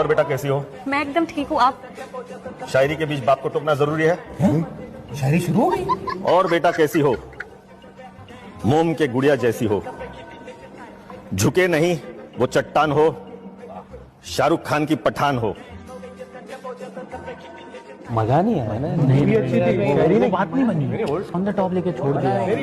और बेटा कैसी हो? मैं एकदम ठीक हूँ। आप? शायरी के बीच बाप को टोकना जरूरी है? शायरी शुरू हो गई? और बेटा कैसी हो? मोम के गुड़िया जैसी हो, झुके नहीं वो चट्टान हो, शाहरुख खान की पठान हो। मजा नहीं आया ना? नहीं भी अच्छी थी, शायरी में बात नहीं बनी, ऑन द टॉप लेके छोड़ दिया। नहीं